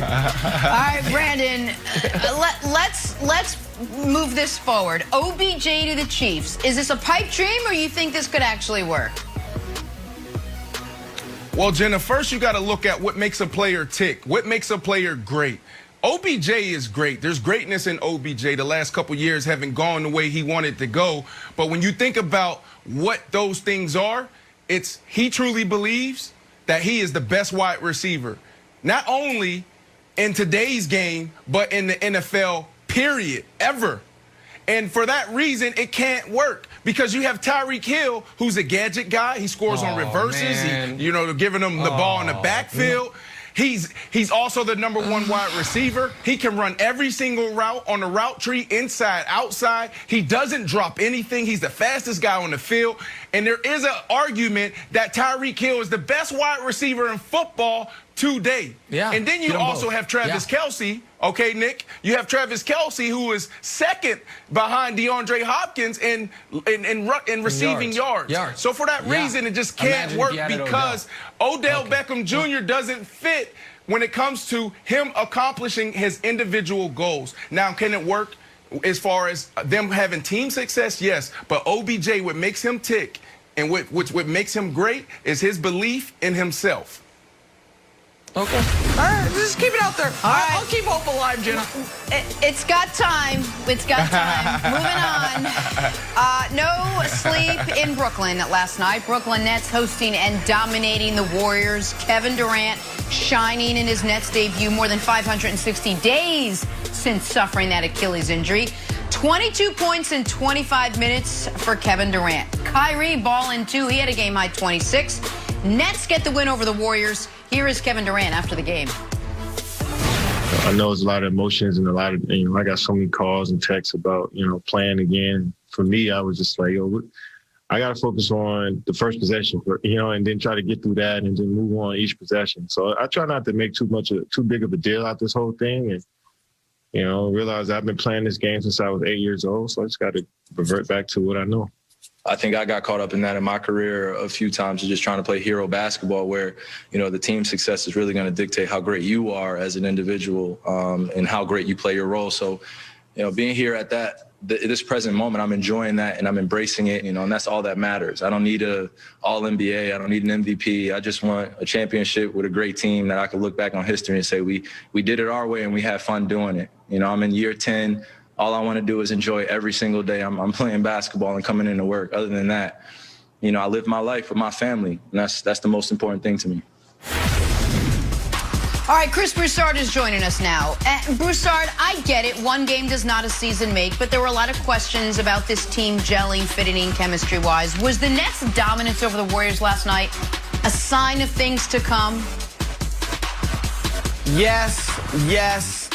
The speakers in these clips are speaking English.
right, Brandon, let's move this forward. OBJ to the Chiefs. Is this a pipe dream, or you think this could actually work? Well, Jenna, first you got to look at what makes a player tick, what makes a player great. OBJ is great. There's greatness in OBJ. The last couple years haven't gone the way he wanted to go. But when you think about what those things are, it's he truly believes that he is the best wide receiver, not only in today's game, but in the NFL, period, ever. And for that reason, it can't work because you have Tyreek Hill, who's a gadget guy. He scores on reverses, giving them the ball in the backfield. He's also the #1 wide receiver. He can run every single route on the route tree, inside, outside. He doesn't drop anything. He's the fastest guy on the field. And there is an argument that Tyreek Hill is the best wide receiver in football today. Yeah. And then you also have Travis Kelce. Okay, Nick, you have Travis Kelce, who is second behind DeAndre Hopkins in receiving yards. So for that reason, it just can't work because Odell Beckham Jr. doesn't fit when it comes to him accomplishing his individual goals. Now, can it work as far as them having team success? Yes, but OBJ, what makes him tick and what makes him great is his belief in himself. Okay. All right, just keep it out there. All right. I'll keep hope alive, Jenna. It's got time. It's got time. Moving on. No sleep in Brooklyn last night. Brooklyn Nets hosting and dominating the Warriors. Kevin Durant shining in his Nets debut more than 560 days since suffering that Achilles injury. 22 points in 25 minutes for Kevin Durant. Kyrie balling too. He had a game-high 26. Nets get the win over the Warriors. Here is Kevin Durant after the game. I know it's a lot of emotions and a lot of, I got so many calls and texts about, playing again. For me, I was just like, I got to focus on the first possession, and then try to get through that and then move on each possession. So I try not to make too big of a deal out this whole thing. And, realize I've been playing this game since I was 8 years old. So I just got to revert back to what I know. I think I got caught up in that in my career a few times, just trying to play hero basketball where, the team success is really going to dictate how great you are as an individual and how great you play your role. So, being here at this present moment, I'm enjoying that and I'm embracing it, and that's all that matters. I don't need a All-NBA. I don't need an MVP. I just want a championship with a great team that I can look back on history and say we did it our way and we had fun doing it. I'm in year 10. All I want to do is enjoy every single day I'm playing basketball and coming into work. Other than that, I live my life with my family, and that's the most important thing to me. All right, Chris Broussard is joining us now. Broussard, I get it. One game does not a season make, but there were a lot of questions about this team gelling, fitting in chemistry-wise. Was the Nets' dominance over the Warriors last night a sign of things to come? Yes,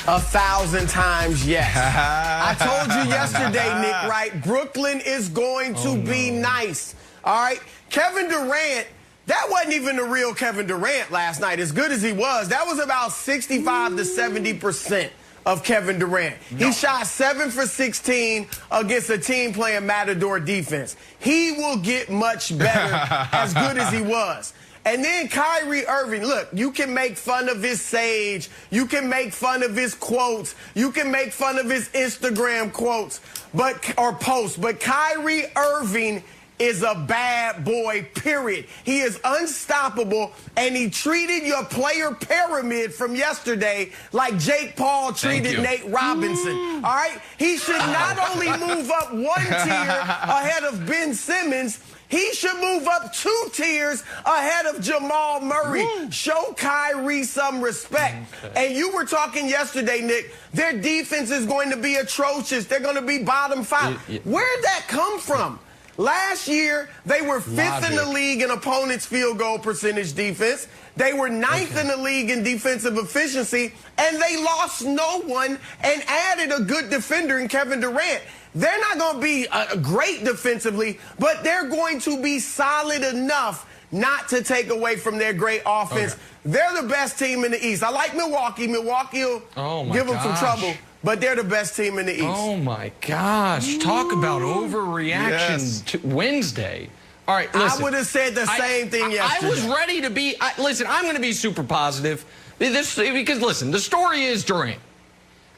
1,000 times yes. I told you yesterday, Nick, right? Brooklyn is going to be nice. All right? Kevin Durant, that wasn't even the real Kevin Durant last night. As good as he was, that was about 65 to 70% of Kevin Durant. He shot 7 for 16 against a team playing Matador defense. He will get much better as good as he was. And then Kyrie Irving, look, you can make fun of his sage. You can make fun of his quotes. You can make fun of his Instagram quotes or posts. But Kyrie Irving is a bad boy, period. He is unstoppable, and he treated your player pyramid from yesterday like Jake Paul treated Nate Robinson. All right? He should not only move up 1 tier ahead of Ben Simmons, he should move up 2 tiers ahead of Jamal Murray. Show Kyrie some respect. And you were talking yesterday, Nick, their defense is going to be atrocious. They're going to be bottom 5. Where'd that come from? Last year, they were 5th in the league in opponents' field goal percentage defense. They were 9th in the league in defensive efficiency, and they lost no one and added a good defender in Kevin Durant. They're not going to be great defensively, but they're going to be solid enough not to take away from their great offense. They're the best team in the East. I like Milwaukee. Milwaukee will give them some trouble, but they're the best team in the East. Oh, my gosh. Talk about overreaction to Wednesday. All right, listen. I would have said the same thing yesterday. I was ready to be – listen, I'm going to be super positive. Because listen, the story is Durant.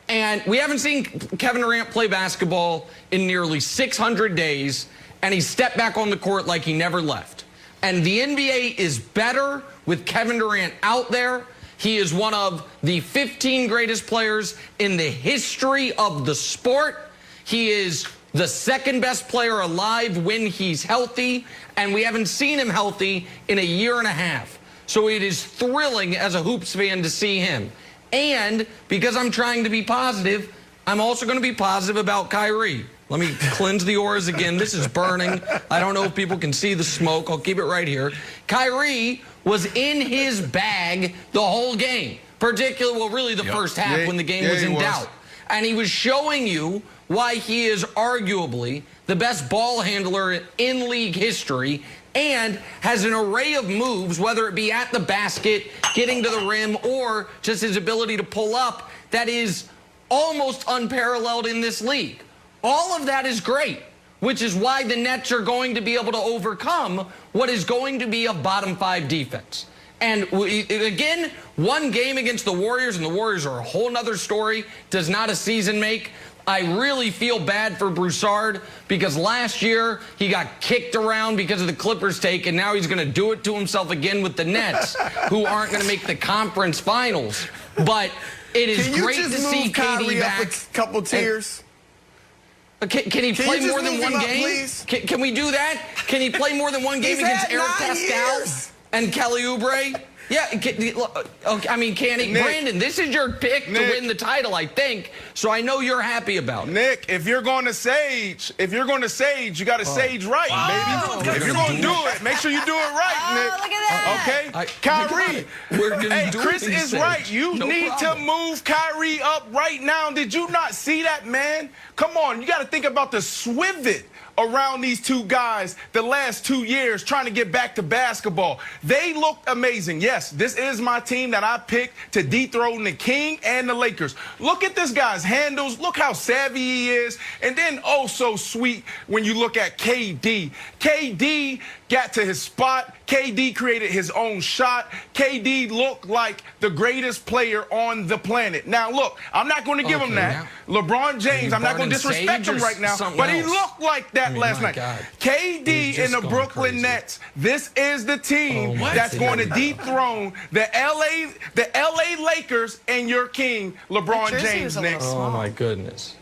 And we haven't seen Kevin Durant play basketball in nearly 600 days, and he stepped back on the court like he never left. And the NBA is better with Kevin Durant out there. He is one of the 15 greatest players in the history of the sport. He is the second best player alive when he's healthy, and we haven't seen him healthy in a year and a half. So it is thrilling as a Hoops fan to see him. And because I'm trying to be positive, I'm also going to be positive about Kyrie. Let me cleanse the auras again. This is burning. I don't know if people can see the smoke. I'll keep it right here. Kyrie was in his bag the whole game, particularly, well, really the first half when the game was in doubt. And he was showing you why he is arguably the best ball handler in league history and has an array of moves, whether it be at the basket, getting to the rim, or just his ability to pull up, that is almost unparalleled in this league. All of that is great, which is why the Nets are going to be able to overcome what is going to be a bottom 5 defense. And again, one game against the Warriors, and the Warriors are a whole nother story, does not a season make. I really feel bad for Broussard because last year he got kicked around because of the Clippers take, and now he's going to do it to himself again with the Nets, who aren't going to make the conference finals. But it is great to see KD back. A couple tiers. Can he play more than one game? Can we do that? Can he play more than one game against Eric Pascal and Kelly Oubre? Yeah, I mean, can he? Nick, Brandon, this is your pick to win the title, I think, so I know you're happy about it. Nick, if you're going to sage, you got to sage right, baby. If you're going to do it, make sure you do it right, Nick. Look at that. Okay? Kyrie. Hey, Chris is right. You need to move Kyrie up right now. Did you not see that, man? Come on, you got to think about the swivot around these two guys the last 2 years trying to get back to basketball. They looked amazing. Yes, this is my team that I picked to dethrone the King and the Lakers. Look at this guy's handles. Look how savvy he is. And then oh so sweet when you look at KD. KD got to his spot. KD created his own shot. KD looked like the greatest player on the planet. Now, look, I'm not going to give him that. LeBron James, I'm not going to disrespect him right now, but he looked like that last night. KD and the Brooklyn Nets, this is the team that's going to dethrone the LA Lakers and your king, LeBron James, Nick. Oh, my goodness.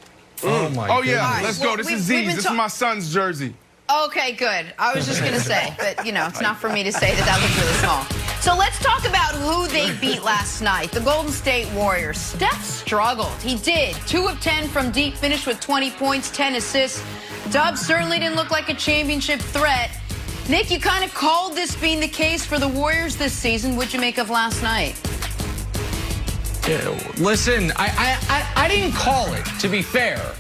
Oh, my goodness. Yeah, let's go. This is Z's. This is my son's jersey. Okay, good. I was just going to say, but, you know, it's not for me to say that looked really small. So let's talk about who they beat last night, the Golden State Warriors. Steph struggled. He did. 2 of 10 from deep, finished with 20 points, 10 assists. Dub certainly didn't look like a championship threat. Nick, you kind of called this being the case for the Warriors this season. What'd you make of last night? Yeah, listen, I didn't call it, to be fair.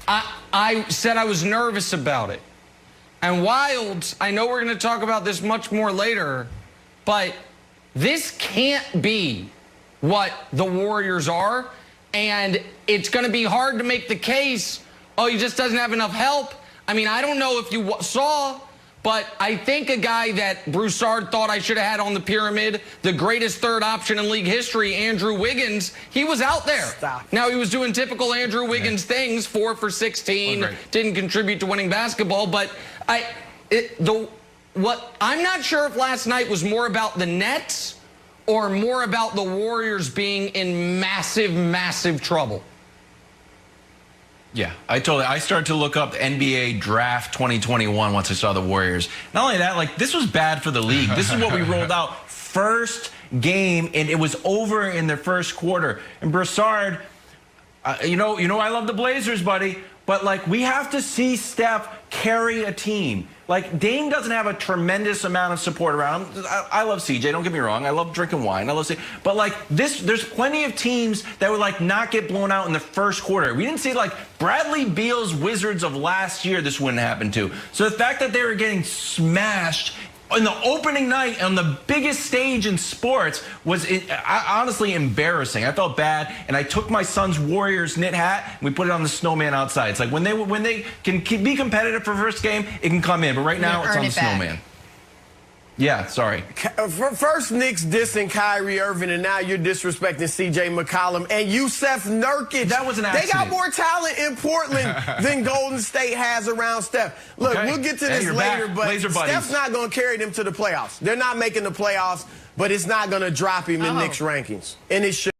I said I was nervous about it. And Wilds, I know we're going to talk about this much more later, but this can't be what the Warriors are, and it's going to be hard to make the case, oh, he just doesn't have enough help. I mean, I don't know if you saw, but I think a guy that Broussard thought I should have had on the pyramid, the greatest third option in league history, Andrew Wiggins, he was out there. Now, he was doing typical Andrew Wiggins things, 4 for 16, didn't contribute to winning basketball, but what I'm not sure if last night was more about the Nets or more about the Warriors being in massive, massive trouble. Yeah, I started to look up the NBA draft 2021 once I saw the Warriors. Not only that, like, this was bad for the league. This is what we rolled out first game, and it was over in their first quarter. And Broussard, you know, I love the Blazers, buddy, but, like, we have to see Steph carry a team. Like, Dame doesn't have a tremendous amount of support around him. I love CJ, don't get me wrong. I love drinking wine. I love CJ. But, like, there's plenty of teams that would, like, not get blown out in the first quarter. We didn't see, like, Bradley Beal's Wizards of last year, this wouldn't happen to. So the fact that they were getting smashed in the opening night on the biggest stage in sports was honestly embarrassing. I felt bad, and I took my son's Warriors knit hat and we put it on the snowman outside. It's like when they can be competitive for first game, it can come in, but right now it's on the snowman. Yeah, sorry. First, Knicks dissing Kyrie Irving, and now you're disrespecting C.J. McCollum and Yusuf Nurkic. That was an accident. They got more talent in Portland than Golden State has around Steph. Look, we'll get to this later, but Steph's not going to carry them to the playoffs. They're not making the playoffs, but it's not going to drop him in Knicks rankings. And it should.